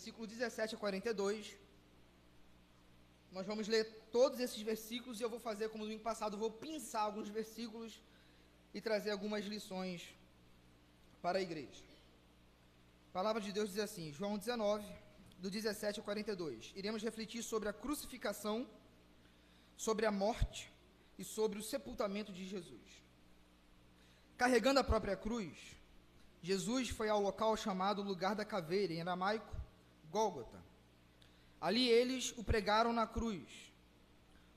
versículo 17 a 42. Nós vamos ler todos esses versículos e eu vou fazer como no domingo passado, vou pinçar alguns versículos e trazer algumas lições para a igreja. A palavra de Deus diz assim, João 19, do 17 ao 42. Iremos refletir sobre a crucificação, sobre a morte e sobre o sepultamento de Jesus. Carregando a própria cruz, Jesus foi ao local chamado Lugar da Caveira, em aramaico, Gólgota. Ali eles o pregaram na cruz.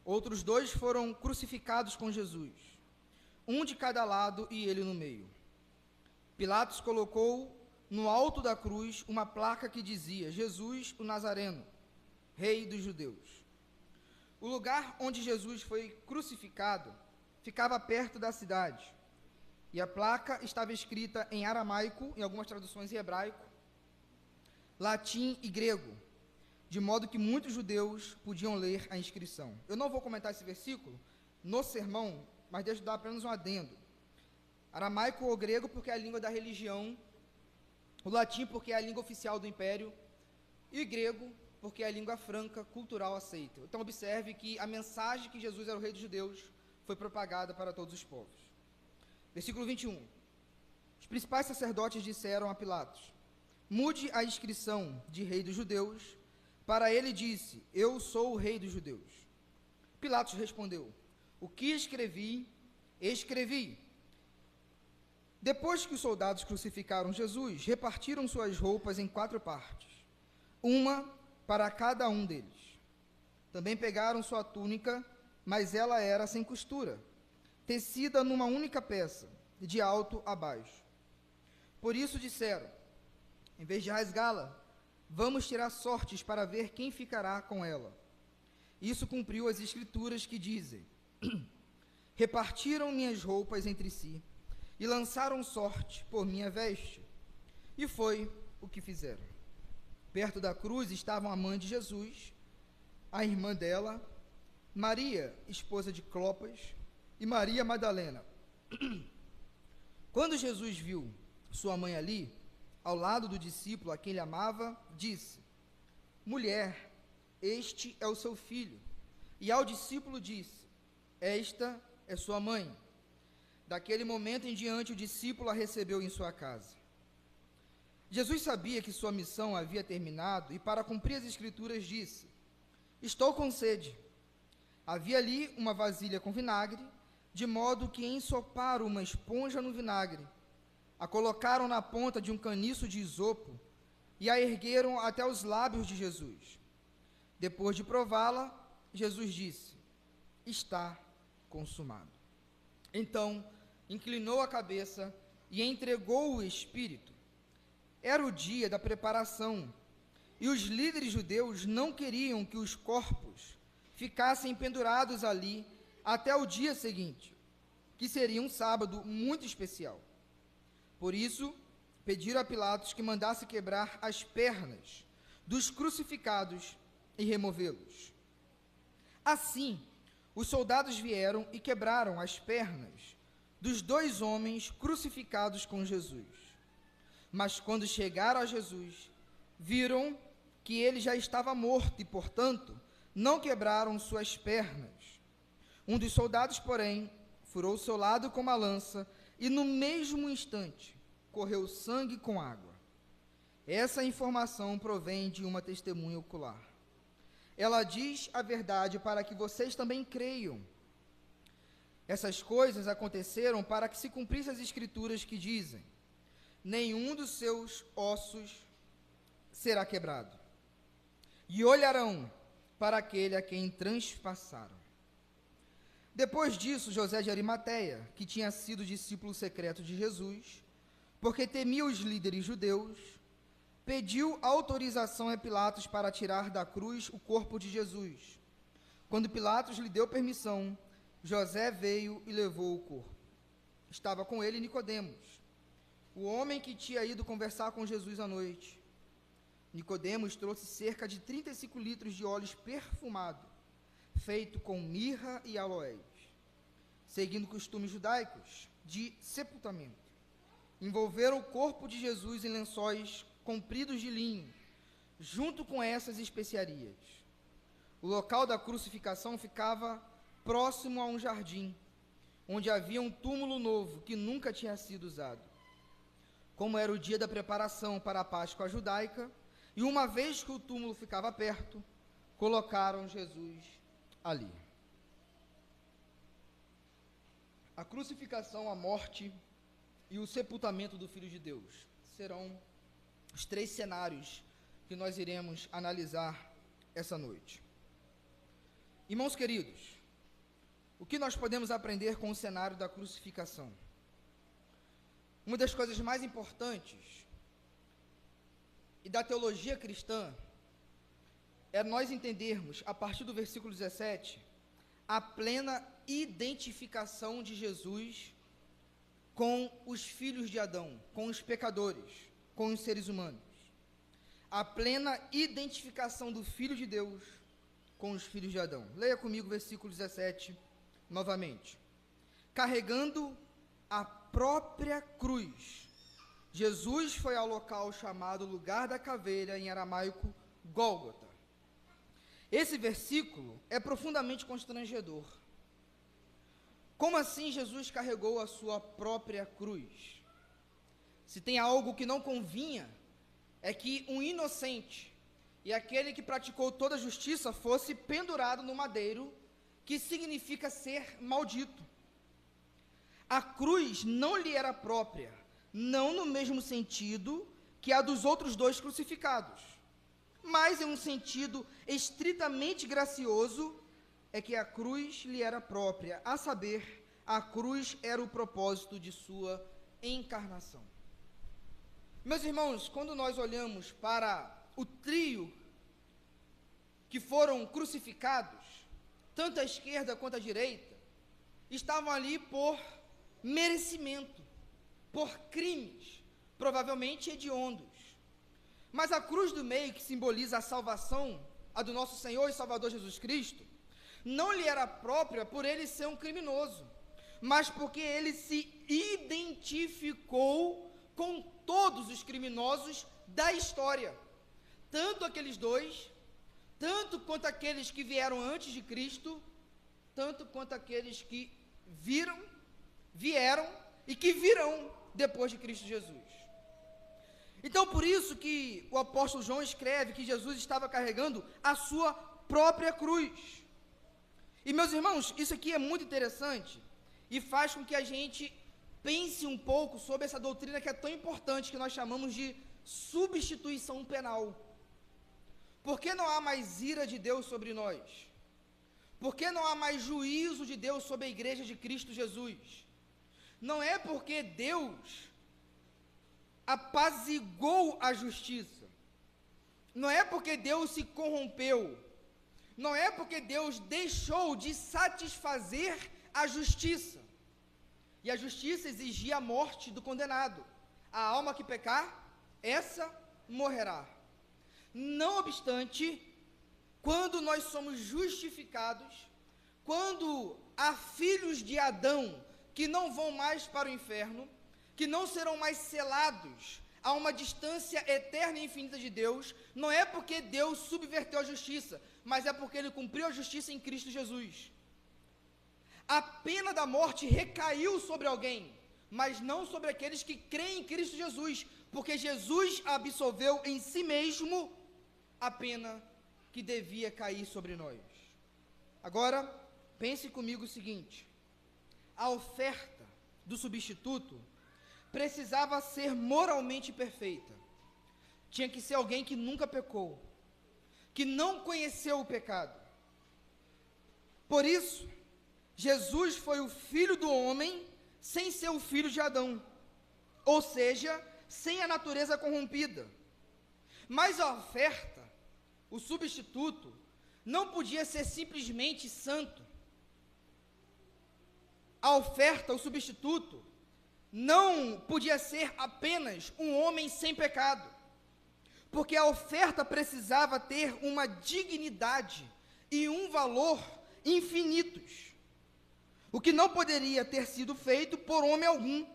Outros 2 foram crucificados com Jesus, um de cada lado e ele no meio. Pilatos colocou no alto da cruz uma placa que dizia: Jesus o Nazareno, Rei dos Judeus. O lugar onde Jesus foi crucificado ficava perto da cidade, e a placa estava escrita em aramaico, em algumas traduções em hebraico, latim e grego, de modo que muitos judeus podiam ler a inscrição. Eu não vou comentar esse versículo no sermão, mas deixo dar apenas um adendo. Aramaico ou grego porque é a língua da religião, o latim porque é a língua oficial do império, e o grego porque é a língua franca, cultural aceita. Então observe que a mensagem que Jesus era o rei dos judeus foi propagada para todos os povos. Versículo 21. Os principais sacerdotes disseram a Pilatos: mude a inscrição de rei dos judeus. Para ele disse: eu sou o rei dos judeus. Pilatos respondeu: o que escrevi, escrevi. Depois que os soldados crucificaram Jesus, repartiram suas roupas em 4 partes, uma para cada um deles. Também pegaram sua túnica, mas ela era sem costura, tecida numa única peça, de alto a baixo. Por isso disseram: em vez de rasgá-la, vamos tirar sortes para ver quem ficará com ela. Isso cumpriu as escrituras que dizem: repartiram minhas roupas entre si e lançaram sorte por minha veste. E foi o que fizeram. Perto da cruz estavam a mãe de Jesus, a irmã dela, Maria, esposa de Clopas, e Maria Madalena. Quando Jesus viu sua mãe ali, ao lado do discípulo a quem ele amava, disse: mulher, este é o seu filho. E ao discípulo disse: esta é sua mãe. Daquele momento em diante, o discípulo a recebeu em sua casa. Jesus sabia que sua missão havia terminado e, para cumprir as escrituras, disse: estou com sede. Havia ali uma vasilha com vinagre, de modo que ensoparam uma esponja no vinagre, a colocaram na ponta de um caniço de isopo e a ergueram até os lábios de Jesus. Depois de prová-la, Jesus disse: está consumado. Então, inclinou a cabeça e entregou o Espírito. Era o dia da preparação, e os líderes judeus não queriam que os corpos ficassem pendurados ali até o dia seguinte, que seria um sábado muito especial. Por isso, pediram a Pilatos que mandasse quebrar as pernas dos crucificados e removê-los. Assim, os soldados vieram e quebraram as pernas dos 2 homens crucificados com Jesus. Mas quando chegaram a Jesus, viram que ele já estava morto e, portanto, não quebraram suas pernas. Um dos soldados, porém, furou o seu lado com uma lança e, no mesmo instante, correu sangue com água. Essa informação provém de uma testemunha ocular. Ela diz a verdade para que vocês também creiam. Essas coisas aconteceram para que se cumprissem as escrituras que dizem: nenhum dos seus ossos será quebrado. E olharão para aquele a quem transpassaram. Depois disso, José de Arimateia, que tinha sido discípulo secreto de Jesus, porque temia os líderes judeus, pediu autorização a Pilatos para tirar da cruz o corpo de Jesus. Quando Pilatos lhe deu permissão, José veio e levou o corpo. Estava com ele Nicodemos, o homem que tinha ido conversar com Jesus à noite. Nicodemos trouxe cerca de 35 litros de óleo perfumado, feito com mirra e aloés, seguindo costumes judaicos de sepultamento. Envolveram o corpo de Jesus em lençóis compridos de linho, junto com essas especiarias. O local da crucificação ficava próximo a um jardim, onde havia um túmulo novo que nunca tinha sido usado. Como era o dia da preparação para a Páscoa judaica, e uma vez que o túmulo ficava perto, colocaram Jesus ali. A crucificação, a morte e o sepultamento do Filho de Deus serão os 3 cenários que nós iremos analisar essa noite. Irmãos queridos, o que nós podemos aprender com o cenário da crucificação? Uma das coisas mais importantes e da teologia cristã é nós entendermos, a partir do versículo 17, a plena identificação de Jesus com os filhos de Adão, com os pecadores, com os seres humanos. A plena identificação do Filho de Deus com os filhos de Adão. Leia comigo o versículo 17 novamente. Carregando a própria cruz, Jesus foi ao local chamado Lugar da Caveira, em aramaico, Gólgota. Esse versículo é profundamente constrangedor. Como assim Jesus carregou a sua própria cruz? Se tem algo que não convinha, é que um inocente e aquele que praticou toda a justiça fosse pendurado no madeiro, que significa ser maldito. A cruz não lhe era própria, não no mesmo sentido que a dos outros 2 crucificados, mas em um sentido estritamente gracioso, é que a cruz lhe era própria, a saber, a cruz era o propósito de sua encarnação. Meus irmãos, quando nós olhamos para o trio que foram crucificados, tanto à esquerda quanto à direita, estavam ali por merecimento, por crimes, provavelmente hediondos. Mas a cruz do meio, que simboliza a salvação, a do nosso Senhor e Salvador Jesus Cristo, não lhe era própria por ele ser um criminoso, mas porque ele se identificou com todos os criminosos da história, tanto aqueles 2, tanto quanto aqueles que vieram antes de Cristo, tanto quanto aqueles que vieram e que virão depois de Cristo Jesus. Então, por isso que o apóstolo João escreve que Jesus estava carregando a sua própria cruz. E, meus irmãos, isso aqui é muito interessante e faz com que a gente pense um pouco sobre essa doutrina que é tão importante, que nós chamamos de substituição penal. Por que não há mais ira de Deus sobre nós? Por que não há mais juízo de Deus sobre a igreja de Cristo Jesus? Não é porque Deus apaziguou a justiça, não é porque Deus se corrompeu, não é porque Deus deixou de satisfazer a justiça, e a justiça exigia a morte do condenado. A alma que pecar, essa morrerá. Não obstante, quando nós somos justificados, quando há filhos de Adão que não vão mais para o inferno, que não serão mais selados a uma distância eterna e infinita de Deus, não é porque Deus subverteu a justiça, mas é porque Ele cumpriu a justiça em Cristo Jesus. A pena da morte recaiu sobre alguém, mas não sobre aqueles que creem em Cristo Jesus, porque Jesus absolveu em si mesmo a pena que devia cair sobre nós. Agora, pense comigo o seguinte: a oferta do substituto precisava ser moralmente perfeita. Tinha que ser alguém que nunca pecou, que não conheceu o pecado. Por isso, Jesus foi o filho do homem sem ser o filho de Adão, ou seja, sem a natureza corrompida. Mas a oferta, o substituto, não podia ser simplesmente santo. A oferta, o substituto, não podia ser apenas um homem sem pecado, porque a oferta precisava ter uma dignidade e um valor infinitos, o que não poderia ter sido feito por homem algum,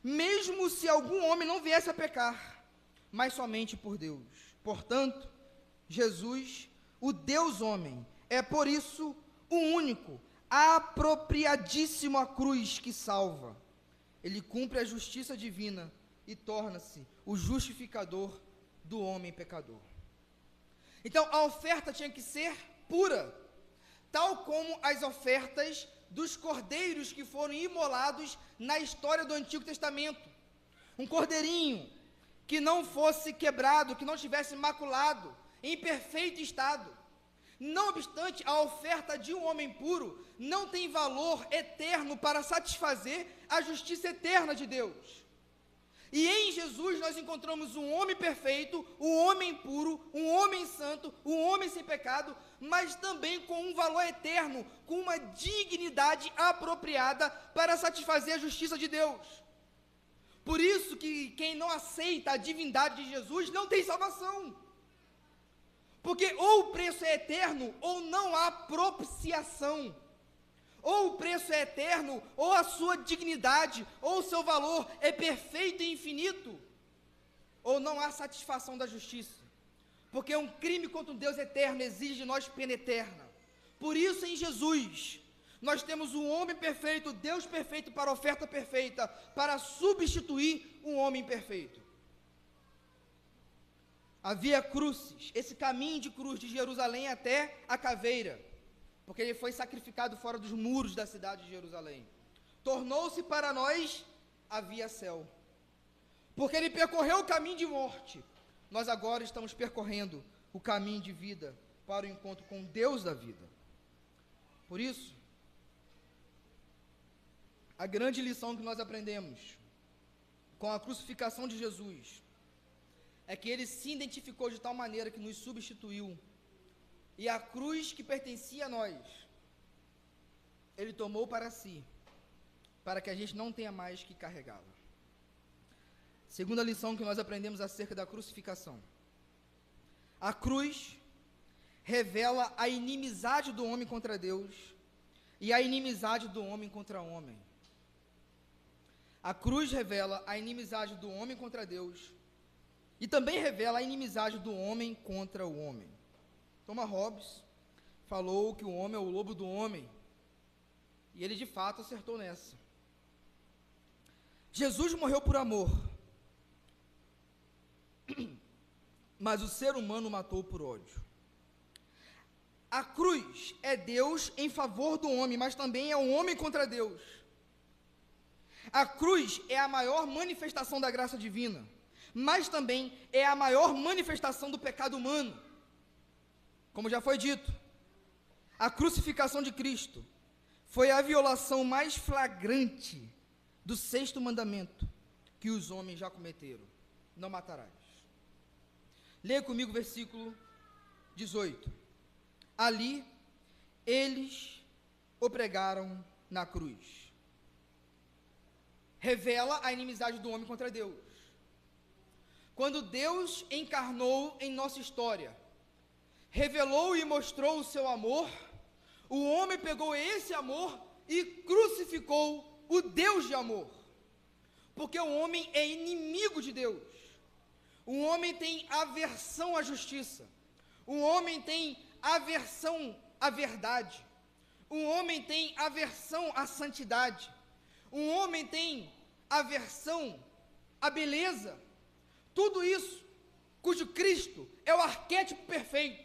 mesmo se algum homem não viesse a pecar, mas somente por Deus. Portanto, Jesus, o Deus homem, é por isso o único, apropriadíssimo à cruz que salva. Ele cumpre a justiça divina e torna-se o justificador do homem pecador. Então, a oferta tinha que ser pura, tal como as ofertas dos cordeiros que foram imolados na história do Antigo Testamento. Um cordeirinho que não fosse quebrado, que não tivesse maculado, em perfeito estado. Não obstante, a oferta de um homem puro não tem valor eterno para satisfazer a justiça eterna de Deus. E em Jesus nós encontramos um homem perfeito, um homem puro, um homem santo, um homem sem pecado, mas também com um valor eterno, com uma dignidade apropriada para satisfazer a justiça de Deus. Por isso que quem não aceita a divindade de Jesus não tem salvação. Porque ou o preço é eterno, ou não há propiciação. Ou o preço é eterno, ou a sua dignidade, ou o seu valor é perfeito e infinito, ou não há satisfação da justiça. Porque um crime contra um Deus eterno exige de nós pena eterna. Por isso, em Jesus, nós temos um homem perfeito, Deus perfeito para a oferta perfeita, para substituir um homem perfeito. Havia cruzes, esse caminho de cruz de Jerusalém até a caveira, porque ele foi sacrificado fora dos muros da cidade de Jerusalém. Tornou-se para nós a via céu, porque ele percorreu o caminho de morte. Nós agora estamos percorrendo o caminho de vida para o encontro com Deus da vida. Por isso, a grande lição que nós aprendemos com a crucificação de Jesus é que ele se identificou de tal maneira que nos substituiu, e a cruz que pertencia a nós, ele tomou para si, para que a gente não tenha mais que carregá-la. Segunda lição que nós aprendemos acerca da crucificação: a cruz revela a inimizade do homem contra Deus e a inimizade do homem contra o homem. A cruz revela a inimizade do homem contra Deus e também revela a inimizade do homem contra o homem. Thomas Hobbes falou que o homem é o lobo do homem, e ele de fato acertou nessa. Jesus morreu por amor, mas o ser humano matou por ódio. A cruz é Deus em favor do homem, mas também é o homem contra Deus. A cruz é a maior manifestação da graça divina, mas também é a maior manifestação do pecado humano. Como já foi dito, a crucificação de Cristo foi a violação mais flagrante do 6º mandamento que os homens já cometeram: não matarás. Leia comigo o versículo 18. Ali, eles o pregaram na cruz. Revela a inimizade do homem contra Deus. Quando Deus encarnou em nossa história, revelou e mostrou o seu amor, o homem pegou esse amor e crucificou o Deus de amor. Porque o homem é inimigo de Deus. O homem tem aversão à justiça. O homem tem aversão à verdade. O homem tem aversão à santidade. O homem tem aversão à beleza. Tudo isso, cujo Cristo é o arquétipo perfeito.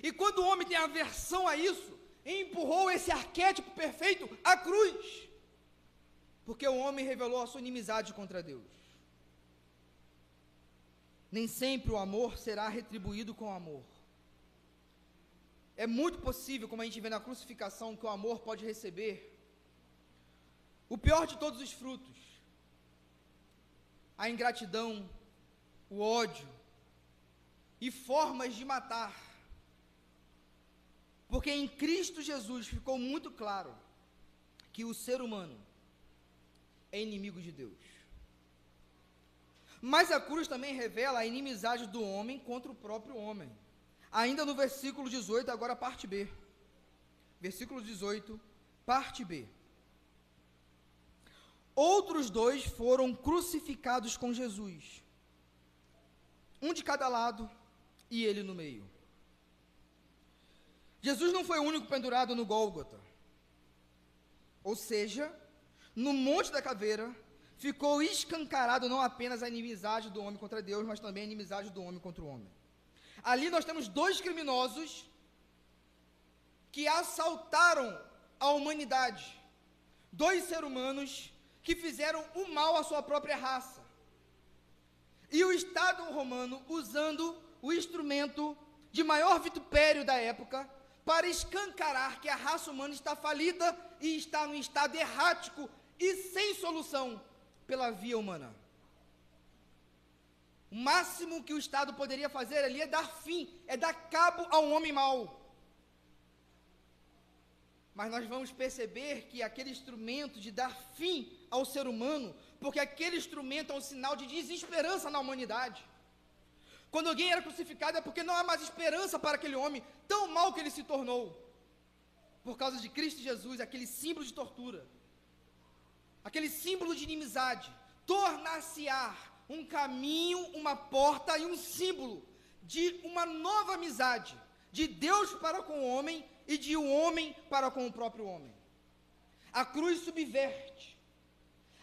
E quando o homem tem aversão a isso, empurrou esse arquétipo perfeito à cruz, porque o homem revelou a sua inimizade contra Deus. Nem sempre o amor será retribuído com amor. É muito possível, como a gente vê na crucificação, que o amor pode receber o pior de todos os frutos: a ingratidão, o ódio e formas de matar. Porque em Cristo Jesus ficou muito claro que o ser humano é inimigo de Deus. Mas a cruz também revela a inimizade do homem contra o próprio homem. Ainda no versículo 18, agora parte B. Versículo 18, parte B. Outros dois foram crucificados com Jesus, um de cada lado, e ele no meio. Jesus não foi o único pendurado no Gólgota. Ou seja, no Monte da Caveira, ficou escancarado não apenas a inimizade do homem contra Deus, mas também a inimizade do homem contra o homem. Ali nós temos dois criminosos que assaltaram a humanidade. Dois seres humanos que fizeram o mal à sua própria raça. E o Estado romano usando o instrumento de maior vitupério da época para escancarar que a raça humana está falida e está num estado errático e sem solução pela via humana. O máximo que o Estado poderia fazer ali é dar fim, é dar cabo ao homem mau. Mas nós vamos perceber que aquele instrumento de dar fim ao ser humano, porque aquele instrumento é um sinal de desesperança na humanidade. Quando alguém era crucificado é porque não há mais esperança para aquele homem, tão mal que ele se tornou. Por causa de Cristo Jesus, aquele símbolo de tortura, aquele símbolo de inimizade, tornar-se-á um caminho, uma porta e um símbolo de uma nova amizade, de Deus para com o homem e de um homem para com o próprio homem. A cruz subverte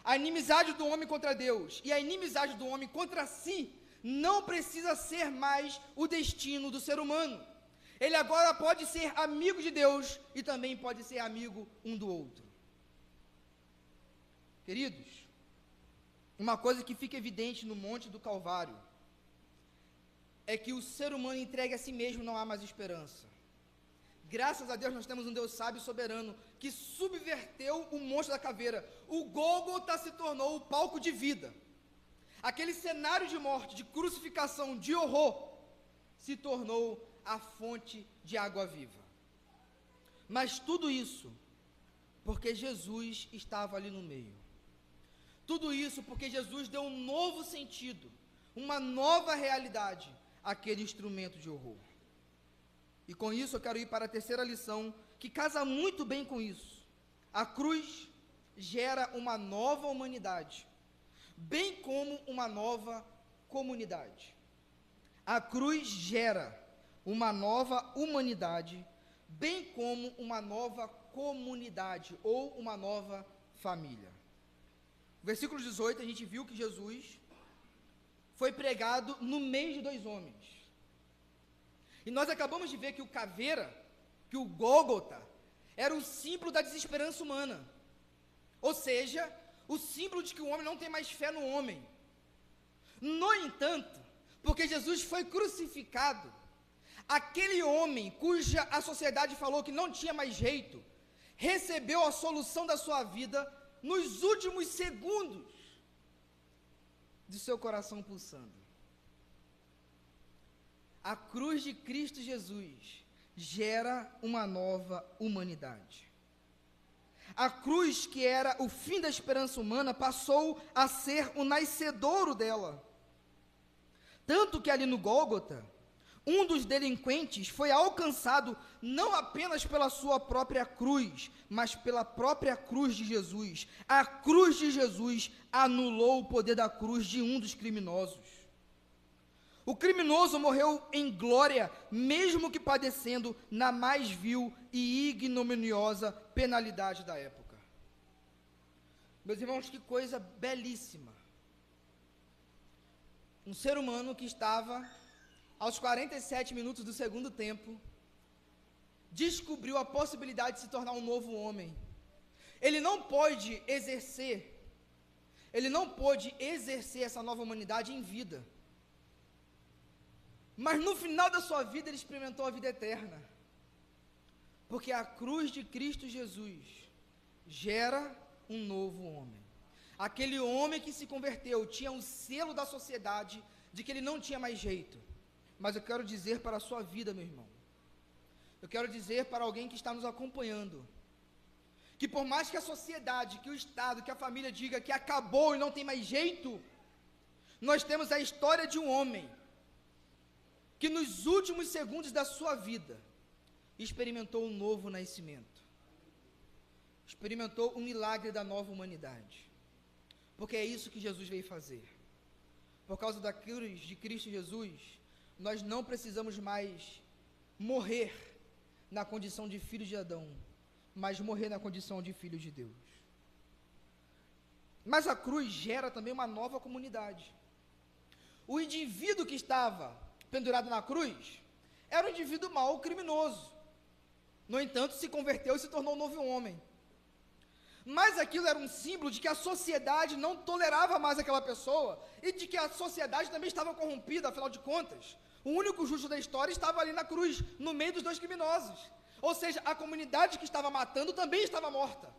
a inimizade do homem contra Deus e a inimizade do homem contra si. Não precisa ser mais o destino do ser humano. Ele agora pode ser amigo de Deus e também pode ser amigo um do outro. Queridos, uma coisa que fica evidente no Monte do Calvário é que o ser humano entregue a si mesmo não há mais esperança. Graças a Deus nós temos um Deus sábio e soberano que subverteu o Monte da Caveira. O Gólgota se tornou o palco de vida. Aquele cenário de morte, de crucificação, de horror, se tornou a fonte de água viva. Mas tudo isso porque Jesus estava ali no meio. Tudo isso porque Jesus deu um novo sentido, uma nova realidade àquele instrumento de horror. E com isso eu quero ir para a terceira lição, que casa muito bem com isso. A cruz gera uma nova humanidade, bem como uma nova comunidade. A cruz gera uma nova humanidade, bem como uma nova comunidade, ou uma nova família. No versículo 18, a gente viu que Jesus foi pregado no meio de dois homens. E nós acabamos de ver que o caveira, que o Gólgota, era o símbolo da desesperança humana. Ou seja, o símbolo de que o homem não tem mais fé no homem. No entanto, porque Jesus foi crucificado, aquele homem cuja a sociedade falou que não tinha mais jeito, recebeu a solução da sua vida nos últimos segundos de seu coração pulsando. A cruz de Cristo Jesus gera uma nova humanidade. A cruz, que era o fim da esperança humana, passou a ser o nascedouro dela. Tanto que ali no Gólgota, um dos delinquentes foi alcançado não apenas pela sua própria cruz, mas pela própria cruz de Jesus. A cruz de Jesus anulou o poder da cruz de um dos criminosos. O criminoso morreu em glória, mesmo que padecendo na mais vil e ignominiosa penalidade da época. Meus irmãos, que coisa belíssima. Um ser humano que estava aos 47 minutos do segundo tempo, descobriu a possibilidade de se tornar um novo homem. Ele não pôde exercer essa nova humanidade em vida. Mas no final da sua vida, ele experimentou a vida eterna. Porque a cruz de Cristo Jesus gera um novo homem. Aquele homem que se converteu tinha um selo da sociedade de que ele não tinha mais jeito. Mas eu quero dizer para a sua vida, meu irmão, eu quero dizer para alguém que está nos acompanhando, que por mais que a sociedade, que o Estado, que a família diga que acabou e não tem mais jeito, nós temos a história de um homem que nos últimos segundos da sua vida experimentou um novo nascimento, experimentou o milagre da nova humanidade, porque é isso que Jesus veio fazer. Por causa da cruz de Cristo Jesus, nós não precisamos mais morrer na condição de filhos de Adão, mas morrer na condição de filhos de Deus. Mas a cruz gera também uma nova comunidade. O indivíduo que estava pendurado na cruz era um indivíduo mau, criminoso. No entanto, se converteu e se tornou um novo homem. Mas aquilo era um símbolo de que a sociedade não tolerava mais aquela pessoa e de que a sociedade também estava corrompida, afinal de contas. O único justo da história estava ali na cruz, no meio dos dois criminosos. Ou seja, a comunidade que estava matando também estava morta.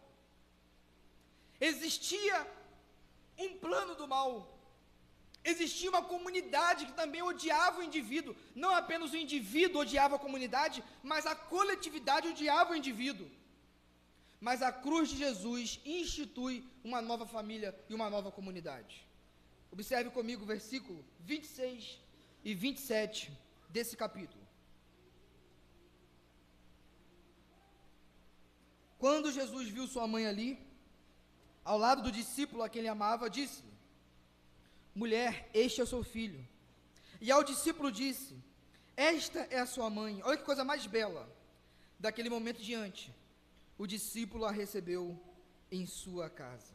Existia um plano do mal. Existia uma comunidade que também odiava o indivíduo. Não apenas o indivíduo odiava a comunidade, mas a coletividade odiava o indivíduo. Mas a cruz de Jesus institui uma nova família e uma nova comunidade. Observe comigo o versículo 26 e 27 desse capítulo. Quando Jesus viu sua mãe ali, ao lado do discípulo a quem ele amava, disse-lhe: mulher, este é o seu filho. E ao discípulo disse: esta é a sua mãe. Olha que coisa mais bela. Daquele momento diante, o discípulo a recebeu em sua casa.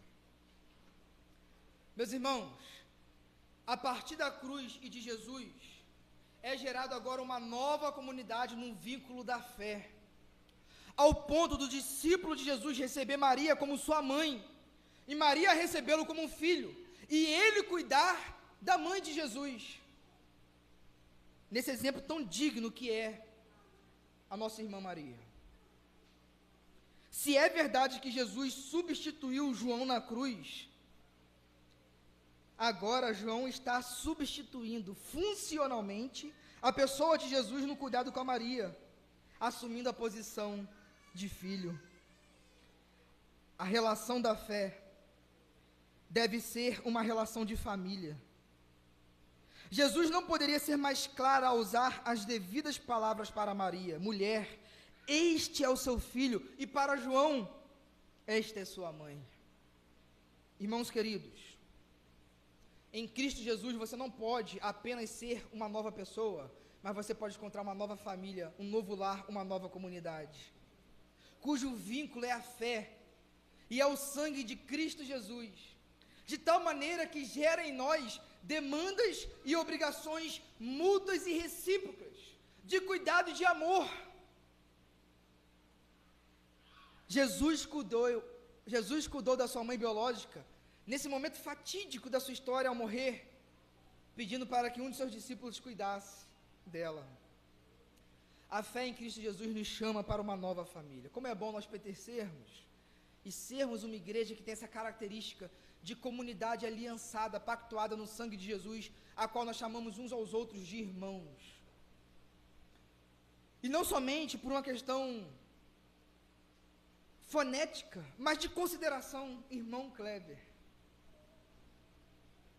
Meus irmãos, a partir da cruz e de Jesus, é gerado agora uma nova comunidade num vínculo da fé, ao ponto do discípulo de Jesus receber Maria como sua mãe, e Maria recebê-lo como um filho, e ele cuidar da mãe de Jesus. Nesse exemplo tão digno que é a nossa irmã Maria. Se é verdade que Jesus substituiu João na cruz, agora João está substituindo funcionalmente a pessoa de Jesus no cuidado com a Maria, assumindo a posição de filho. A relação da fé deve ser uma relação de família. Jesus não poderia ser mais claro ao usar as devidas palavras para Maria: mulher, este é o seu filho, e para João, esta é sua mãe. Irmãos queridos, em Cristo Jesus você não pode apenas ser uma nova pessoa, mas você pode encontrar uma nova família, um novo lar, uma nova comunidade, cujo vínculo é a fé, e é o sangue de Cristo Jesus, de tal maneira que gera em nós demandas e obrigações mútuas e recíprocas, de cuidado e de amor. Jesus cuidou da sua mãe biológica, nesse momento fatídico da sua história ao morrer, pedindo para que um de seus discípulos cuidasse dela. A fé em Cristo Jesus nos chama para uma nova família. Como é bom nós pertencermos e sermos uma igreja que tem essa característica de comunidade aliançada, pactuada no sangue de Jesus, a qual nós chamamos uns aos outros de irmãos. E não somente por uma questão fonética, mas de consideração, irmão Kleber.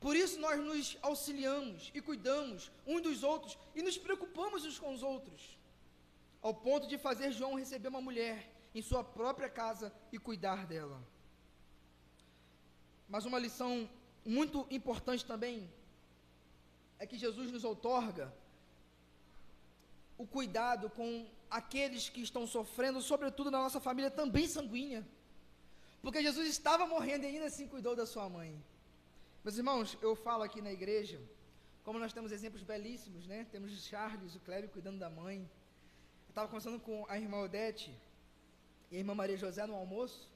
Por isso nós nos auxiliamos e cuidamos uns dos outros e nos preocupamos uns com os outros, ao ponto de fazer João receber uma mulher em sua própria casa e cuidar dela. Mas uma lição muito importante também é que Jesus nos outorga o cuidado com aqueles que estão sofrendo, sobretudo na nossa família também sanguínea, porque Jesus estava morrendo e ainda assim cuidou da sua mãe. Meus irmãos, eu falo aqui na igreja, como nós temos exemplos belíssimos, né? Temos o Charles, o Kleber cuidando da mãe. Eu estava conversando com a irmã Odete e a irmã Maria José no almoço,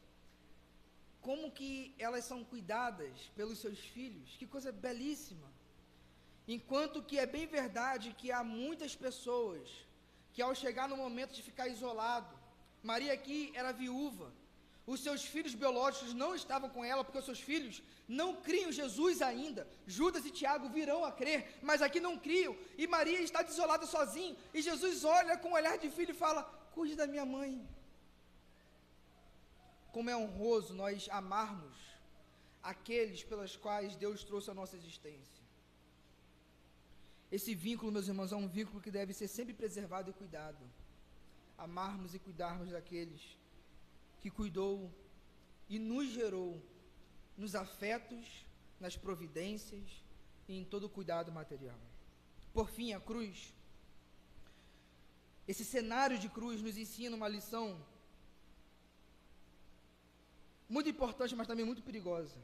como que elas são cuidadas pelos seus filhos, que coisa belíssima. Enquanto que é bem verdade que há muitas pessoas que ao chegar no momento de ficar isolado, Maria aqui era viúva, os seus filhos biológicos não estavam com ela, porque os seus filhos não criam Jesus ainda, Judas e Tiago virão a crer, mas aqui não criam, e Maria está desolada sozinha, e Jesus olha com um olhar de filho e fala: cuide da minha mãe. Como é honroso nós amarmos aqueles pelos quais Deus trouxe a nossa existência. Esse vínculo, meus irmãos, é um vínculo que deve ser sempre preservado e cuidado. Amarmos e cuidarmos daqueles que cuidou e nos gerou nos afetos, nas providências e em todo o cuidado material. Por fim, a cruz. Esse cenário de cruz nos ensina uma lição muito importante, mas também muito perigosa.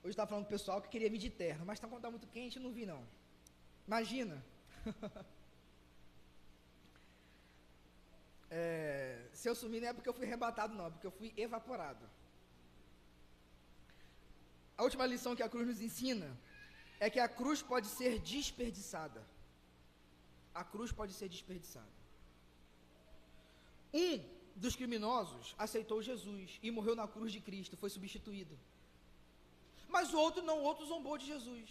Hoje estava falando com o pessoal que queria vir de terno, mas quando está muito quente, não vi não. Imagina. Se eu sumir não é porque eu fui arrebatado não, é porque eu fui evaporado. A última lição que a cruz nos ensina é que a cruz pode ser desperdiçada. A cruz pode ser desperdiçada. Um dos criminosos aceitou Jesus e morreu na cruz de Cristo, foi substituído. Mas o outro não, o outro zombou de Jesus.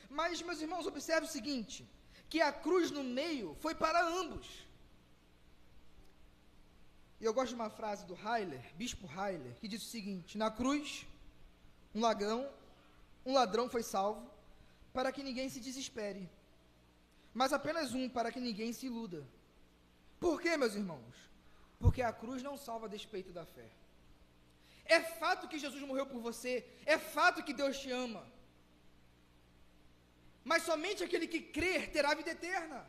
Mas, meus irmãos, observe o seguinte, que a cruz no meio foi para ambos. E eu gosto de uma frase do Heiler, bispo Heiler, que diz o seguinte: na cruz, um ladrão foi salvo para que ninguém se desespere, mas apenas um para que ninguém se iluda. Por quê, meus irmãos? Porque a cruz não salva a despeito da fé. É fato que Jesus morreu por você, é fato que Deus te ama, mas somente aquele que crer terá vida eterna.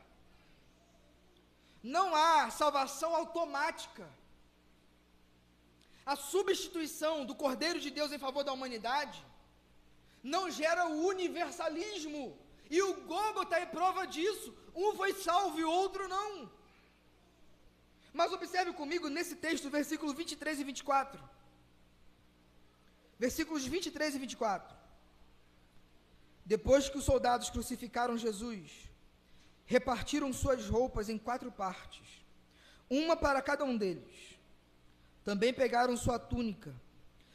Não há salvação automática. A substituição do Cordeiro de Deus em favor da humanidade não gera o universalismo, e o Gólgota é prova disso. Um foi salvo e o outro não. Mas observe comigo nesse texto, versículos 23 e 24. Versículos 23 e 24. Depois que os soldados crucificaram Jesus, repartiram suas roupas em 4 partes, uma para cada um deles. Também pegaram sua túnica,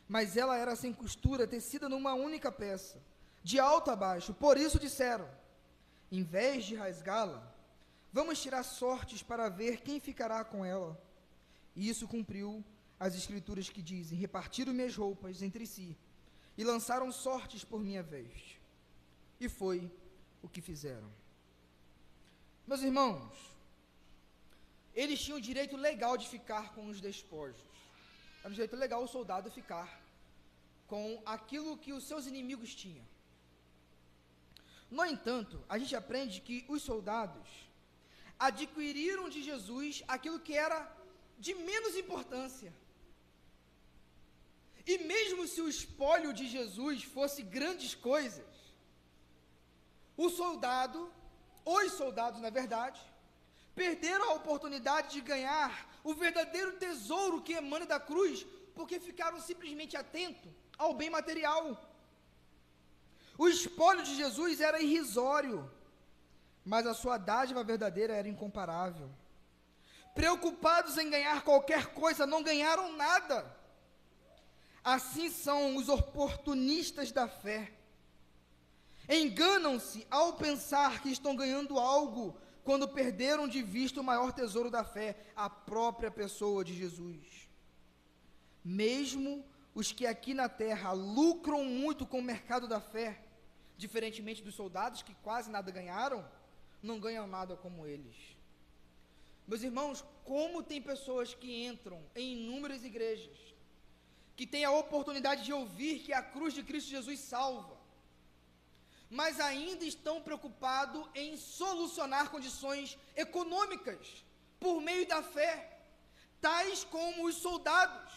mas ela era sem costura, tecida numa única peça, de alto a baixo. Por isso disseram: em vez de rasgá-la, vamos tirar sortes para ver quem ficará com ela. E isso cumpriu as escrituras que dizem: repartiram minhas roupas entre si, e lançaram sortes por minha vez. E foi o que fizeram. Meus irmãos, eles tinham o direito legal de ficar com os despojos. Era um direito legal o soldado ficar com aquilo que os seus inimigos tinham. No entanto, a gente aprende que os soldados adquiriram de Jesus aquilo que era de menos importância. E mesmo se o espólio de Jesus fosse grandes coisas, os soldados, na verdade, perderam a oportunidade de ganhar o verdadeiro tesouro que emana da cruz, porque ficaram simplesmente atentos ao bem material. O espólio de Jesus era irrisório, mas a sua dádiva verdadeira era incomparável. Preocupados em ganhar qualquer coisa, não ganharam nada. Assim são os oportunistas da fé. Enganam-se ao pensar que estão ganhando algo, quando perderam de vista o maior tesouro da fé, a própria pessoa de Jesus. Mesmo os que aqui na terra lucram muito com o mercado da fé, diferentemente dos soldados que quase nada ganharam, não ganham nada como eles. Meus irmãos, como tem pessoas que entram em inúmeras igrejas, que têm a oportunidade de ouvir que a cruz de Cristo Jesus salva, mas ainda estão preocupados em solucionar condições econômicas por meio da fé, tais como os soldados,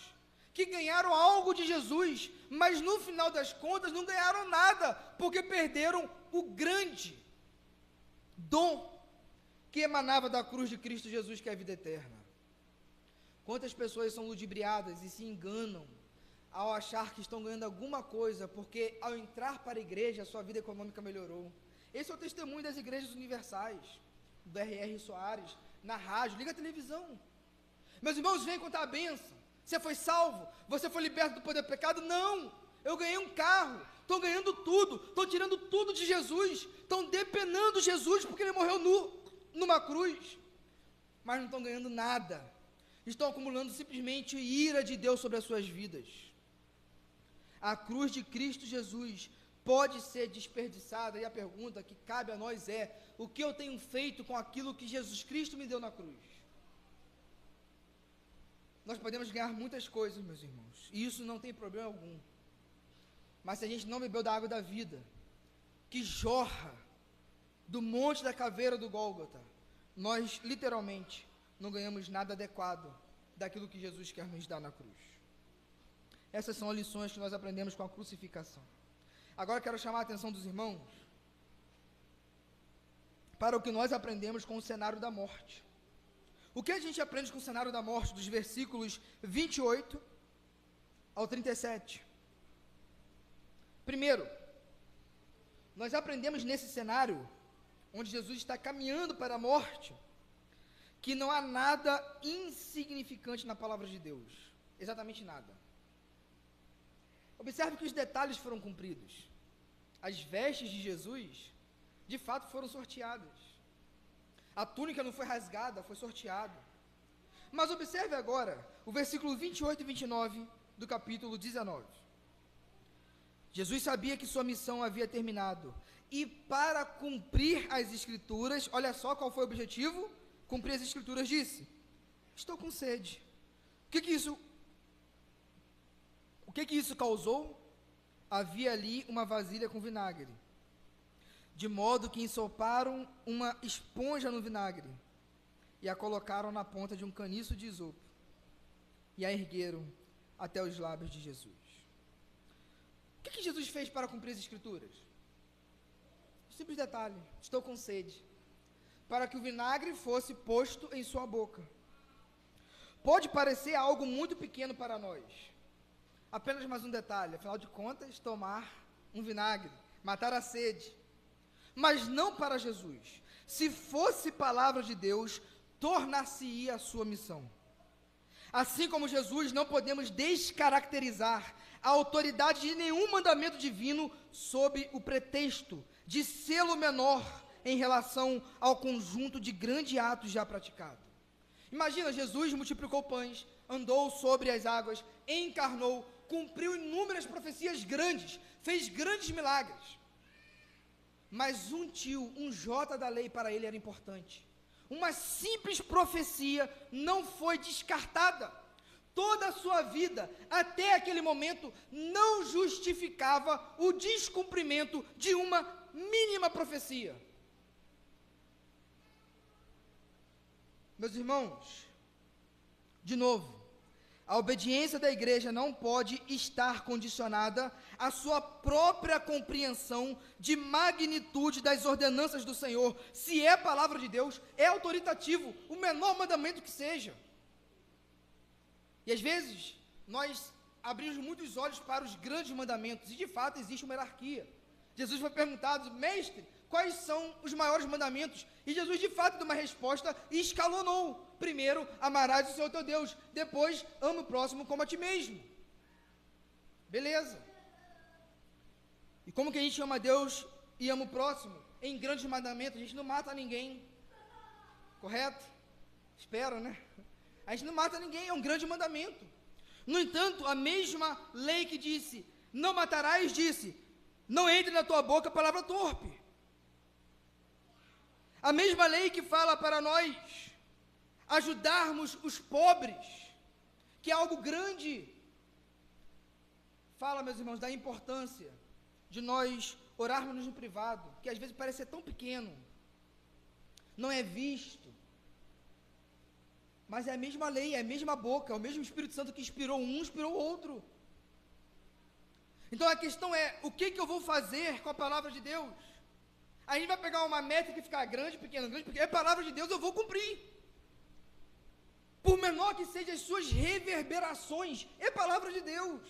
que ganharam algo de Jesus, mas no final das contas não ganharam nada, porque perderam o grande dom que emanava da cruz de Cristo Jesus, que é a vida eterna. Quantas pessoas são ludibriadas e se enganam ao achar que estão ganhando alguma coisa, porque ao entrar para a igreja, a sua vida econômica melhorou. Esse é o testemunho das igrejas universais, do R.R. Soares, na rádio, liga a televisão. Meus irmãos, vem contar a bênção. Você foi salvo? Você foi liberto do poder do pecado? Não! Eu ganhei um carro, estão ganhando tudo, estão tirando tudo de Jesus, estão depenando Jesus, porque ele morreu numa cruz, mas não estão ganhando nada, estão acumulando simplesmente ira de Deus sobre as suas vidas. A cruz de Cristo Jesus pode ser desperdiçada, e a pergunta que cabe a nós é: o que eu tenho feito com aquilo que Jesus Cristo me deu na cruz? Nós podemos ganhar muitas coisas, meus irmãos, e isso não tem problema algum, Mas se a gente não bebeu da água da vida, que jorra do monte da caveira do Gólgota, nós literalmente não ganhamos nada adequado daquilo que Jesus quer nos dar na cruz. Essas são as lições que nós aprendemos com a crucificação. Agora quero chamar a atenção dos irmãos para o que nós aprendemos com o cenário da morte. O que a gente aprende com o cenário da morte, dos versículos 28 ao 37? Primeiro, nós aprendemos nesse cenário, onde Jesus está caminhando para a morte, que não há nada insignificante na palavra de Deus. Exatamente nada. Observe que os detalhes foram cumpridos. As vestes de Jesus, de fato, foram sorteadas. A túnica não foi rasgada, foi sorteada. Mas observe agora o versículo 28 e 29 do capítulo 19. Jesus sabia que sua missão havia terminado. E para cumprir as Escrituras, olha só qual foi o objetivo? Cumprir as Escrituras, disse: estou com sede. O que isso causou? Havia ali uma vasilha com vinagre, de modo que ensoparam uma esponja no vinagre, e a colocaram na ponta de um caniço de isopo, e a ergueram até os lábios de Jesus. O que Jesus fez para cumprir as Escrituras? Simples detalhe: estou com sede, para que o vinagre fosse posto em sua boca. Pode parecer algo muito pequeno para nós, apenas mais um detalhe, afinal de contas, tomar um vinagre, matar a sede, mas não para Jesus. Se fosse palavra de Deus, tornar-se-ia a sua missão. Assim como Jesus, não podemos descaracterizar a autoridade de nenhum mandamento divino sob o pretexto de sê-lo menor em relação ao conjunto de grandes atos já praticados. Imagina, Jesus multiplicou pães, andou sobre as águas, encarnou, cumpriu inúmeras profecias grandes, fez grandes milagres. Mas um tio, um jota da lei para ele era importante. Uma simples profecia não foi descartada. Toda a sua vida, até aquele momento, não justificava o descumprimento de uma mínima profecia. Meus irmãos, de novo, a obediência da igreja não pode estar condicionada à sua própria compreensão de magnitude das ordenanças do Senhor. Se é palavra de Deus, é autoritativo, o menor mandamento que seja. E às vezes, nós abrimos muitos olhos para os grandes mandamentos, e de fato existe uma hierarquia. Jesus foi perguntado: mestre, quais são os maiores mandamentos? E Jesus de fato deu uma resposta e escalonou. Primeiro, amarás o Senhor teu Deus. Depois, ama o próximo como a ti mesmo. Beleza. E como que a gente ama a Deus e ama o próximo? Em grandes mandamentos, a gente não mata ninguém. Correto? Espero, né? A gente não mata ninguém, é um grande mandamento. No entanto, a mesma lei que disse, não matarás, disse, não entre na tua boca palavra torpe. A mesma lei que fala para nós ajudarmos os pobres, que é algo grande, fala, meus irmãos, da importância de nós orarmos no privado, que às vezes parece ser tão pequeno, não é visto, mas é a mesma lei, é a mesma boca, é o mesmo Espírito Santo que inspirou um, inspirou o outro. Então a questão é, o que eu vou fazer com a palavra de Deus? A gente vai pegar uma meta que ficar grande, pequeno, é a palavra de Deus, eu vou cumprir. Por menor que sejam as suas reverberações, é palavra de Deus.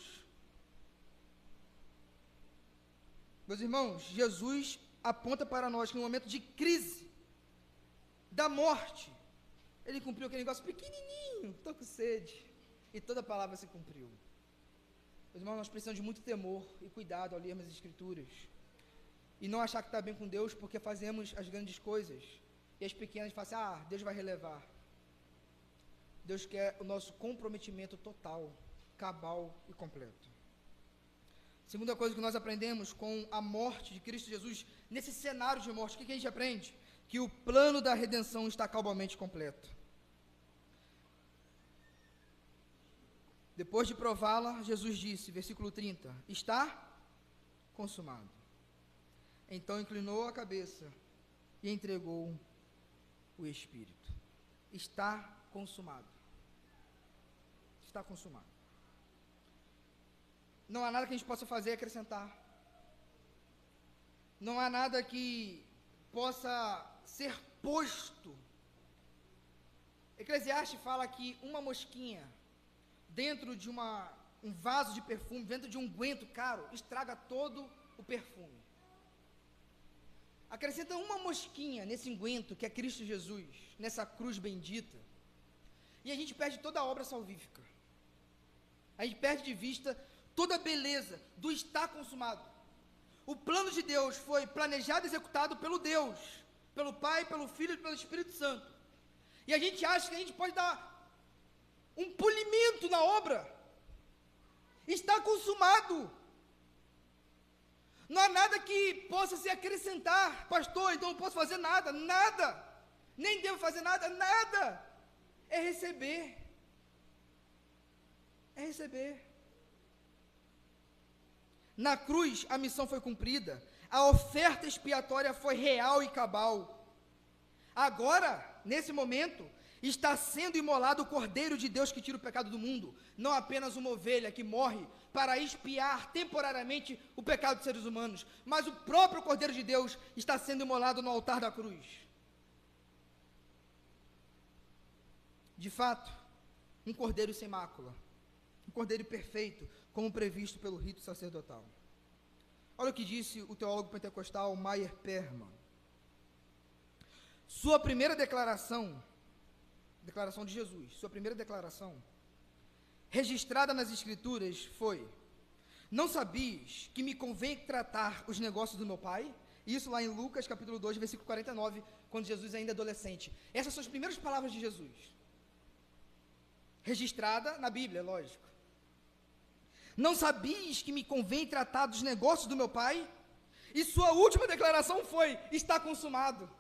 Meus irmãos, Jesus aponta para nós que no momento de crise, da morte, ele cumpriu aquele negócio pequenininho, estou com sede, e toda a palavra se cumpriu. Meus irmãos, nós precisamos de muito temor e cuidado ao lermos as Escrituras, e não achar que está bem com Deus, porque fazemos as grandes coisas, e as pequenas falam assim, Deus vai relevar. Deus quer o nosso comprometimento total, cabal e completo. Segunda coisa que nós aprendemos com a morte de Cristo Jesus, nesse cenário de morte, o que a gente aprende? Que o plano da redenção está cabalmente completo. Depois de prová-la, Jesus disse, versículo 30, está consumado. Então inclinou a cabeça e entregou o Espírito. Está consumado. Está consumado. Não há nada que a gente possa fazer e acrescentar. Não há nada que possa ser posto. Eclesiastes fala que uma mosquinha dentro de um vaso de perfume, dentro de um unguento caro, estraga todo o perfume. Acrescenta uma mosquinha nesse unguento que é Cristo Jesus, nessa cruz bendita, e a gente perde toda a obra salvífica. A gente perde de vista toda a beleza do estar consumado. O plano de Deus foi planejado e executado pelo Deus, pelo Pai, pelo Filho e pelo Espírito Santo. E a gente acha que a gente pode dar um polimento na obra. Está consumado. Não há nada que possa se acrescentar. Pastor, então não posso fazer nada. Nada. Nem devo fazer nada. Nada. É receber. É receber. Na cruz, a missão foi cumprida. A oferta expiatória foi real e cabal. Agora, nesse momento, está sendo imolado o Cordeiro de Deus que tira o pecado do mundo. Não apenas uma ovelha que morre para expiar temporariamente o pecado dos seres humanos, mas o próprio Cordeiro de Deus está sendo imolado no altar da cruz. De fato, um cordeiro sem mácula, um cordeiro perfeito, como previsto pelo rito sacerdotal. Olha o que disse o teólogo pentecostal Meyer Perman. Sua primeira declaração de Jesus, sua primeira declaração, registrada nas Escrituras, foi: não sabias que me convém tratar os negócios do meu Pai? Isso lá em Lucas, capítulo 2, versículo 49, quando Jesus ainda é adolescente. Essas são as primeiras palavras de Jesus. Registrada na Bíblia, lógico. Não sabias que me convém tratar dos negócios do meu Pai? E sua última declaração foi: está consumado.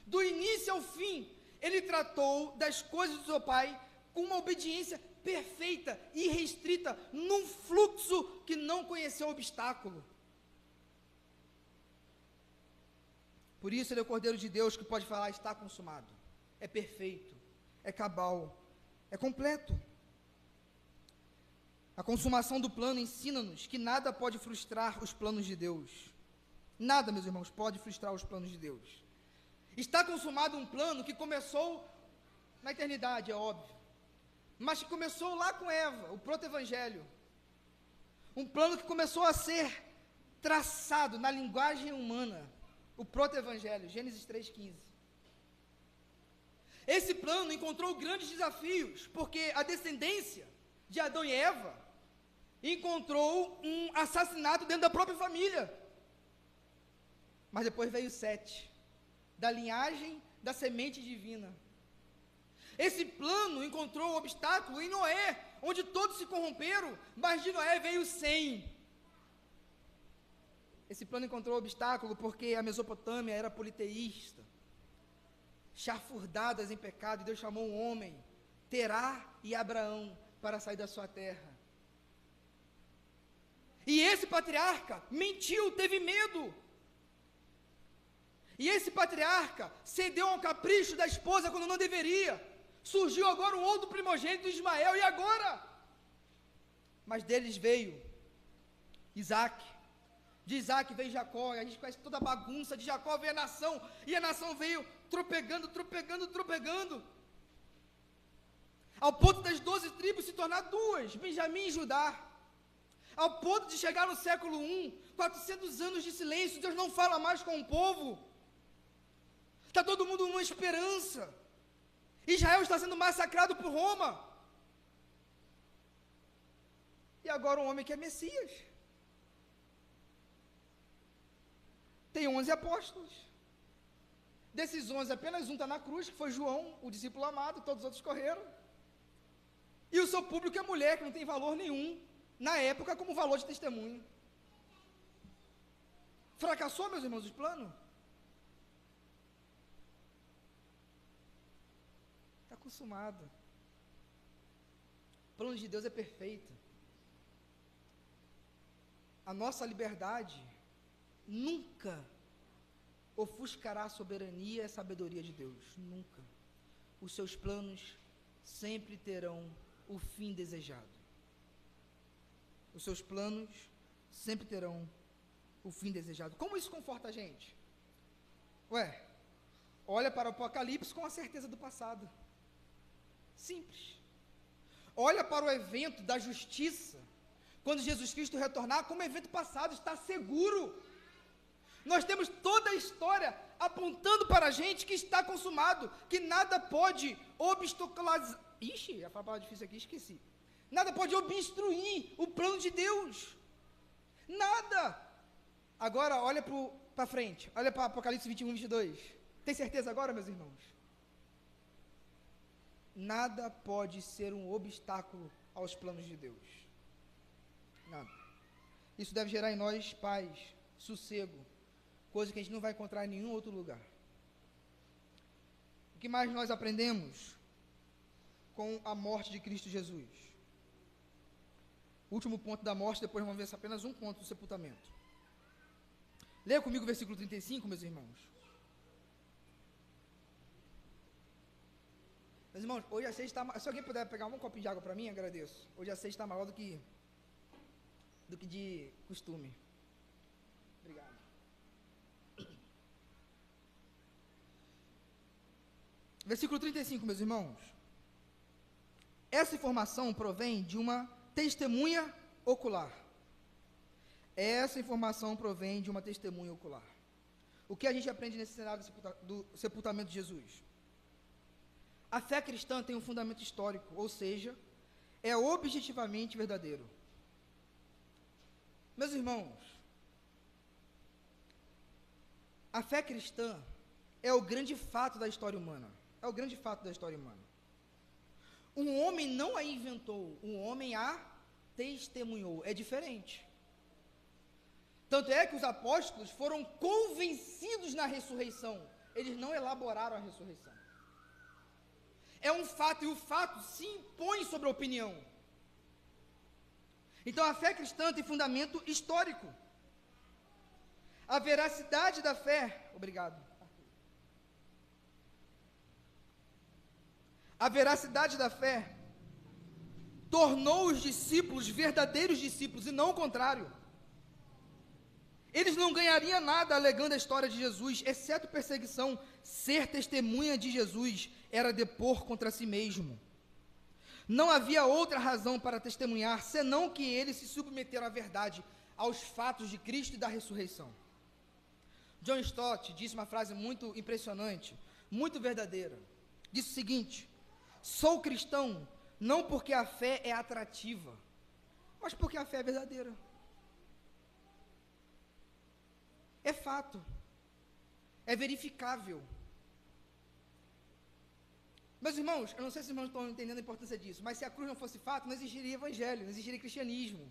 Do início ao fim, ele tratou das coisas do seu Pai com uma obediência perfeita, irrestrita, num fluxo que não conheceu obstáculo. Por isso ele é o Cordeiro de Deus que pode falar: está consumado. É perfeito, é cabal, é completo. A consumação do plano ensina-nos que nada pode frustrar os planos de Deus. Nada, meus irmãos, pode frustrar os planos de Deus. Está consumado um plano que começou na eternidade, é óbvio, mas que começou lá com Eva, o proto-evangelho. Um plano que começou a ser traçado na linguagem humana, o proto-evangelho, Gênesis 3,15. Esse plano encontrou grandes desafios, porque a descendência de Adão e Eva encontrou um assassinato dentro da própria família. Mas depois veio Sete, da linhagem da semente divina. Esse plano encontrou obstáculo em Noé, onde todos se corromperam, mas de Noé veio Sem. Esse plano encontrou obstáculo porque a Mesopotâmia era politeísta, chafurdadas em pecado, e Deus chamou um homem, Terá e Abraão, para sair da sua terra. E esse patriarca mentiu, teve medo. E esse patriarca cedeu ao capricho da esposa quando não deveria. Surgiu agora um outro primogênito, Ismael, e agora? Mas deles veio Isaac. De Isaac veio Jacó, a gente conhece toda a bagunça. De Jacó veio a nação, e a nação veio tropegando, ao ponto das 12 tribos se tornar 2, Benjamim e Judá. Ao ponto de chegar no século I, 400 anos de silêncio, Deus não fala mais com o povo. Está todo mundo numa esperança. Israel está sendo massacrado por Roma. E agora um homem que é Messias. Tem 11 apóstolos. Desses 11, apenas um está na cruz, que foi João, o discípulo amado, todos os outros correram. E o seu público é mulher, que não tem valor nenhum, na época, como valor de testemunho. Fracassou, meus irmãos, o plano? Está consumado. O plano de Deus é perfeito. a nossa liberdade nunca ofuscará a soberania e a sabedoria de Deus. Nunca. Os seus planos sempre terão o fim desejado. Os seus planos sempre terão o fim desejado. Como isso conforta a gente? Olha para o Apocalipse com a certeza do passado. Simples. Olha para o evento da justiça, quando Jesus Cristo retornar, como evento passado, está seguro. Nós temos toda a história apontando para a gente que está consumado, que nada pode obstaculizar. A palavra difícil aqui, esqueci. Nada pode obstruir o plano de Deus. Nada. Agora, olha para frente. Olha para Apocalipse 21, 22. Tem certeza agora, meus irmãos? Nada pode ser um obstáculo aos planos de Deus. Nada. Isso deve gerar em nós paz, sossego, coisa que a gente não vai encontrar em nenhum outro lugar. O que mais nós aprendemos com a morte de Cristo Jesus? Último ponto da morte, depois vamos ver apenas um ponto do sepultamento. Leia comigo o versículo 35, meus irmãos. Meus irmãos, hoje a ceia está... Se alguém puder pegar um copinho de água para mim, agradeço. Hoje a ceia está maior do que de costume. Obrigado. Versículo 35, meus irmãos. Essa informação provém de uma testemunha ocular. Essa informação provém de uma testemunha ocular. O que a gente aprende nesse cenário do sepultamento de Jesus? A fé cristã tem um fundamento histórico, ou seja, é objetivamente verdadeiro. Meus irmãos, a fé cristã é o grande fato da história humana. É o grande fato da história humana. Um homem não a inventou, um homem a testemunhou. É diferente. Tanto é que os apóstolos foram convencidos na ressurreição. Eles não elaboraram a ressurreição. É um fato, e o fato se impõe sobre a opinião. Então a fé cristã tem fundamento histórico. A veracidade da fé, obrigado. A veracidade da fé tornou os discípulos verdadeiros discípulos, e não o contrário. Eles não ganhariam nada alegando a história de Jesus, exceto perseguição. Ser testemunha de Jesus era depor contra si mesmo. Não havia outra razão para testemunhar, senão que eles se submeteram à verdade, aos fatos de Cristo e da ressurreição. John Stott disse uma frase muito impressionante, muito verdadeira. Disse o seguinte: sou cristão não porque a fé é atrativa, mas porque a fé é verdadeira. É fato, é verificável. Meus irmãos, eu não sei se os irmãos estão entendendo a importância disso, mas se a cruz não fosse fato, não existiria evangelho, não existiria cristianismo.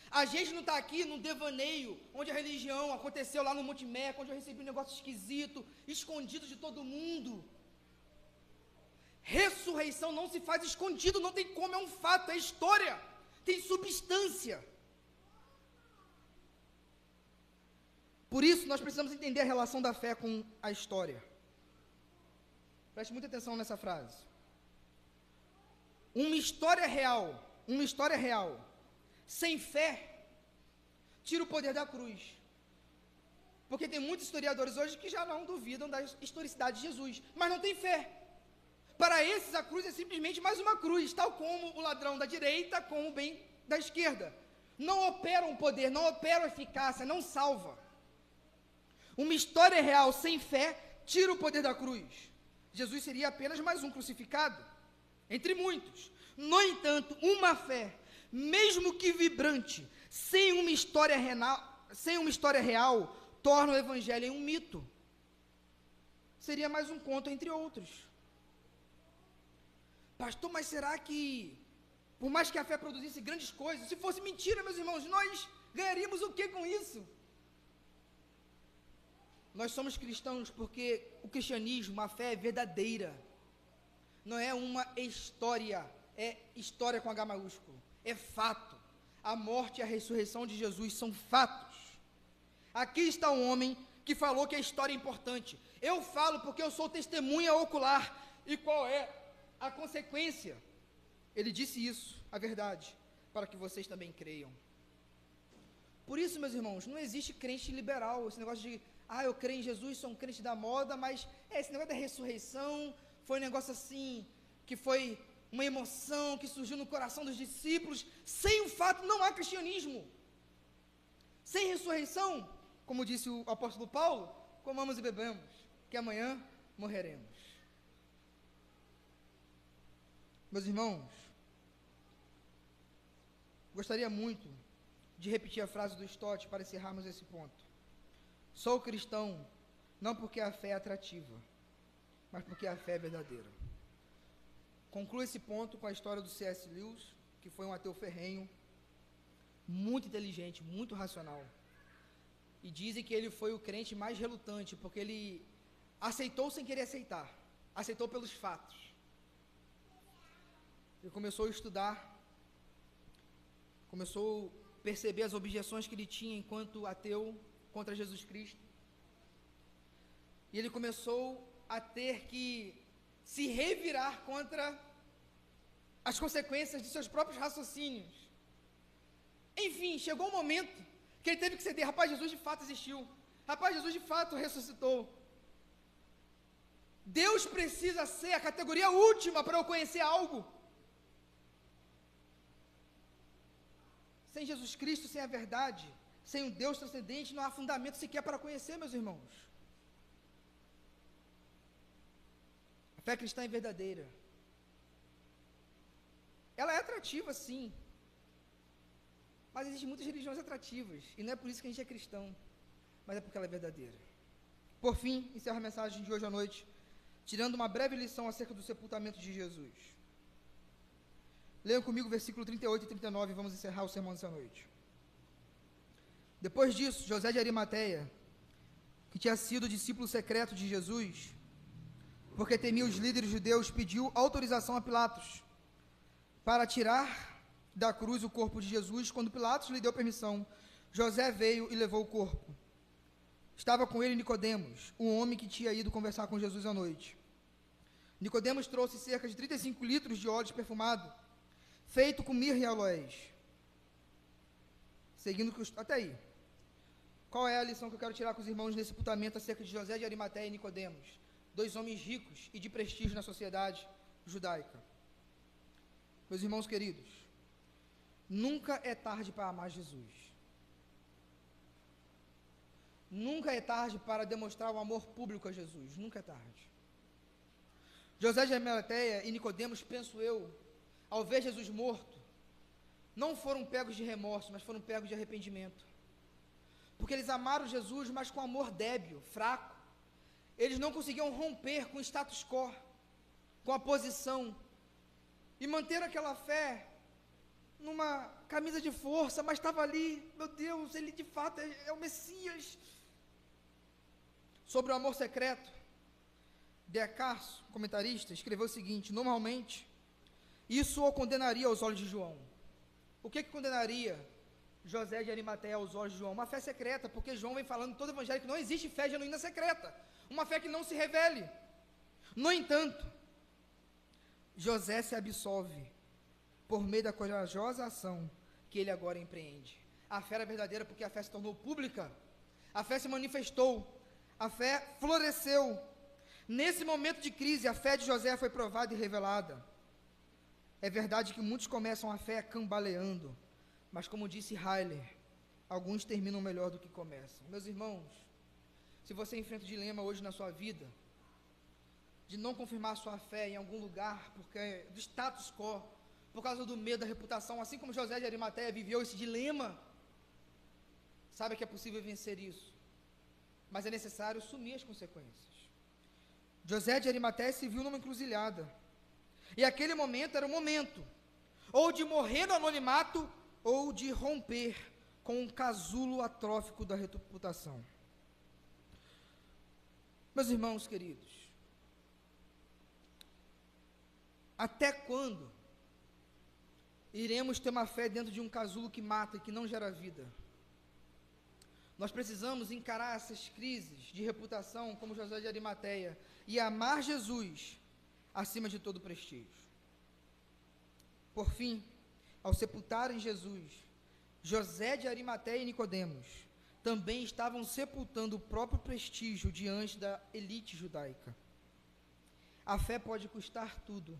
A gente não está aqui num devaneio, onde a religião aconteceu lá no Monte Meca, onde eu recebi um negócio esquisito, escondido de todo mundo. Ressurreição não se faz escondido, não tem como, é um fato, é história, tem substância. Por isso, nós precisamos entender a relação da fé com a história. Preste muita atenção nessa frase. Uma história real, sem fé, tira o poder da cruz. Porque tem muitos historiadores hoje que já não duvidam da historicidade de Jesus, mas não tem fé. Para esses, a cruz é simplesmente mais uma cruz, tal como o ladrão da direita com o bem da esquerda. Não opera um poder, não opera eficácia, não salva. Uma história real sem fé tira o poder da cruz. Jesus seria apenas mais um crucificado, entre muitos. No entanto, uma fé, mesmo que vibrante, sem uma história real, torna o evangelho em um mito. Seria mais um conto entre outros. Pastor, mas será que, por mais que a fé produzisse grandes coisas, se fosse mentira, meus irmãos, nós ganharíamos o que com isso? Nós somos cristãos porque o cristianismo, a fé é verdadeira. Não é uma história, é história com H maiúsculo. É fato. a morte e a ressurreição de Jesus são fatos. Aqui está um homem que falou que a história é importante. Eu falo porque eu sou testemunha ocular. E qual é a consequência? Ele disse isso, a verdade, para que vocês também creiam. Por isso, meus irmãos, não existe crente liberal, esse negócio de, eu creio em Jesus, sou um crente da moda, mas esse negócio da ressurreição foi um negócio assim, que foi uma emoção que surgiu no coração dos discípulos. Sem o fato, não há cristianismo. Sem ressurreição, como disse o apóstolo Paulo, comamos e bebemos, que amanhã morreremos. Meus irmãos, gostaria muito de repetir a frase do Stott para encerrarmos esse ponto. Sou cristão não porque a fé é atrativa, mas porque a fé é verdadeira. Concluo esse ponto com a história do C.S. Lewis, que foi um ateu ferrenho, muito inteligente, muito racional. E dizem que ele foi o crente mais relutante, porque ele aceitou sem querer aceitar, aceitou pelos fatos. Ele começou a estudar, começou a perceber as objeções que ele tinha enquanto ateu contra Jesus Cristo. E ele começou a ter que se revirar contra as consequências de seus próprios raciocínios. Enfim, chegou um momento que ele teve que ceder. Rapaz, Jesus de fato existiu. Rapaz, Jesus de fato ressuscitou. Deus precisa ser a categoria última para eu conhecer algo. Sem Jesus Cristo, sem a verdade, sem um Deus transcendente, não há fundamento sequer para conhecer, meus irmãos. A fé cristã é verdadeira. Ela é atrativa, sim. Mas existem muitas religiões atrativas, e não é por isso que a gente é cristão, mas é porque ela é verdadeira. Por fim, encerro a mensagem de hoje à noite, tirando uma breve lição acerca do sepultamento de Jesus. Leiam comigo o versículo 38 e 39, e vamos encerrar o sermão dessa noite. Depois disso, José de Arimateia, que tinha sido discípulo secreto de Jesus, porque temia os líderes judeus, pediu autorização a Pilatos para tirar da cruz o corpo de Jesus. Quando Pilatos lhe deu permissão, José veio e levou o corpo. Estava com ele Nicodemos, um homem que tinha ido conversar com Jesus à noite. Nicodemos trouxe cerca de 35 litros de óleo perfumado, feito com mirra e aloés. Seguindo até aí. Qual é a lição que eu quero tirar com os irmãos nesse sepultamento acerca de José de Arimateia e Nicodemos, dois homens ricos e de prestígio na sociedade judaica? Meus irmãos queridos, nunca é tarde para amar Jesus. Nunca é tarde para demonstrar o amor público a Jesus. Nunca é tarde. José de Arimateia e Nicodemos, penso eu, ao ver Jesus morto, não foram pegos de remorso, mas foram pegos de arrependimento. Porque eles amaram Jesus, mas com amor débil, fraco. Eles não conseguiam romper com o status quo, com a posição, e manter aquela fé numa camisa de força, mas estava ali, meu Deus, ele de fato é o Messias. Sobre o amor secreto, Descartes, comentarista, escreveu o seguinte: normalmente, isso o condenaria aos olhos de João. O que condenaria José de Arimateia aos olhos de João? Uma fé secreta, porque João vem falando em todo o evangelho que não existe fé genuína secreta, uma fé que não se revele. No entanto, José se absolve por meio da corajosa ação que ele agora empreende. A fé era verdadeira porque a fé se tornou pública, a fé se manifestou, a fé floresceu. Nesse momento de crise, a fé de José foi provada e revelada. É verdade que muitos começam a fé cambaleando, mas como disse Heiler, alguns terminam melhor do que começam. Meus irmãos, se você enfrenta um dilema hoje na sua vida, de não confirmar sua fé em algum lugar, porque do status quo, por causa do medo da reputação, assim como José de Arimateia viveu esse dilema, sabe que é possível vencer isso, mas é necessário assumir as consequências. José de Arimateia se viu numa encruzilhada, e aquele momento era o momento, ou de morrer no anonimato, ou de romper com um casulo atrófico da reputação. Meus irmãos queridos, até quando iremos ter uma fé dentro de um casulo que mata e que não gera vida. Nós precisamos encarar essas crises de reputação como José de Arimateia e amar Jesus acima de todo prestígio. Por fim, ao sepultarem Jesus, José de Arimateia e Nicodemos também estavam sepultando o próprio prestígio diante da elite judaica. A fé pode custar tudo,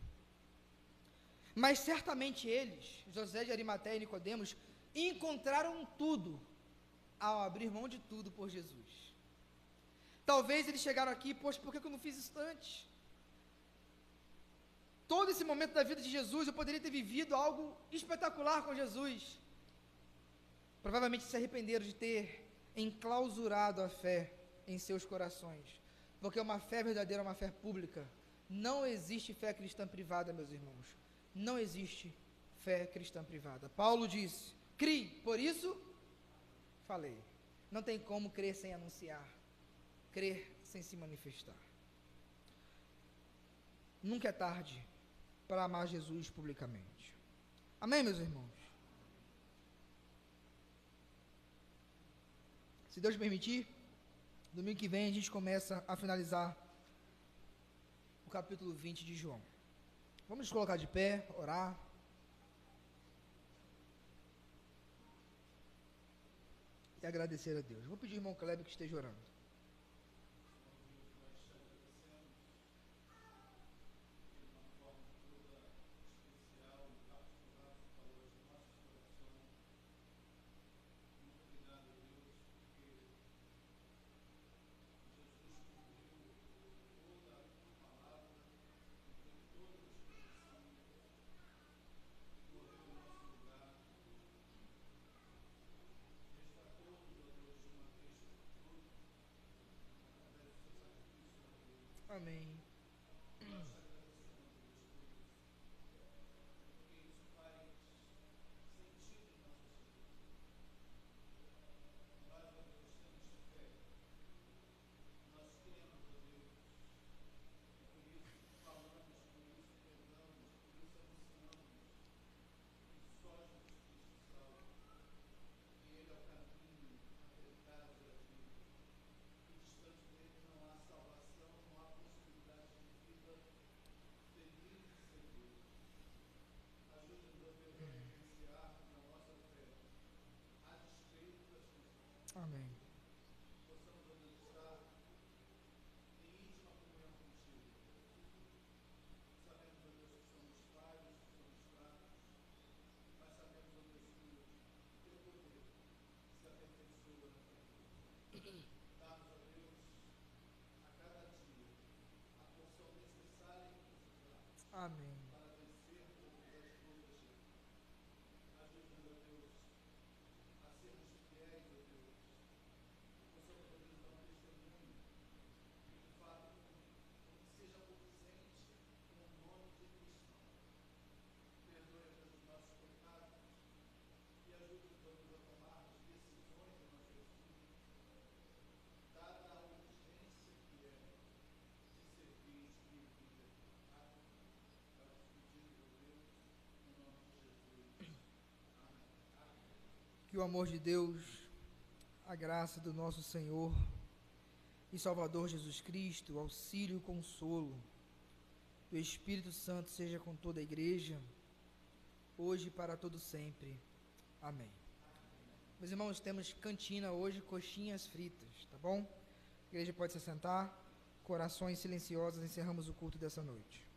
mas certamente eles, José de Arimateia e Nicodemos, encontraram tudo ao abrir mão de tudo por Jesus. Talvez eles chegaram aqui, poxa, por que eu não fiz isso antes? Todo esse momento da vida de Jesus, eu poderia ter vivido algo espetacular com Jesus. Provavelmente se arrependeram de ter enclausurado a fé em seus corações, porque uma fé verdadeira é uma fé pública. Não existe fé cristã privada, meus irmãos. Não existe fé cristã privada. Paulo disse: crie, por isso falei. Não tem como crer sem anunciar, crer sem se manifestar. Nunca é tarde para amar Jesus publicamente. Amém, meus irmãos? Se Deus permitir, domingo que vem a gente começa a finalizar o capítulo 20 de João. Vamos nos colocar de pé, orar. E agradecer a Deus. Vou pedir ao irmão Kleber que esteja orando. Amém. Amém. Amém. Que o amor de Deus, a graça do nosso Senhor e Salvador Jesus Cristo, o auxílio e o consolo do Espírito Santo seja com toda a igreja, hoje e para todo sempre. Amém. Meus irmãos, temos cantina hoje, coxinhas fritas, tá bom? A igreja pode se sentar, corações silenciosos, encerramos o culto dessa noite.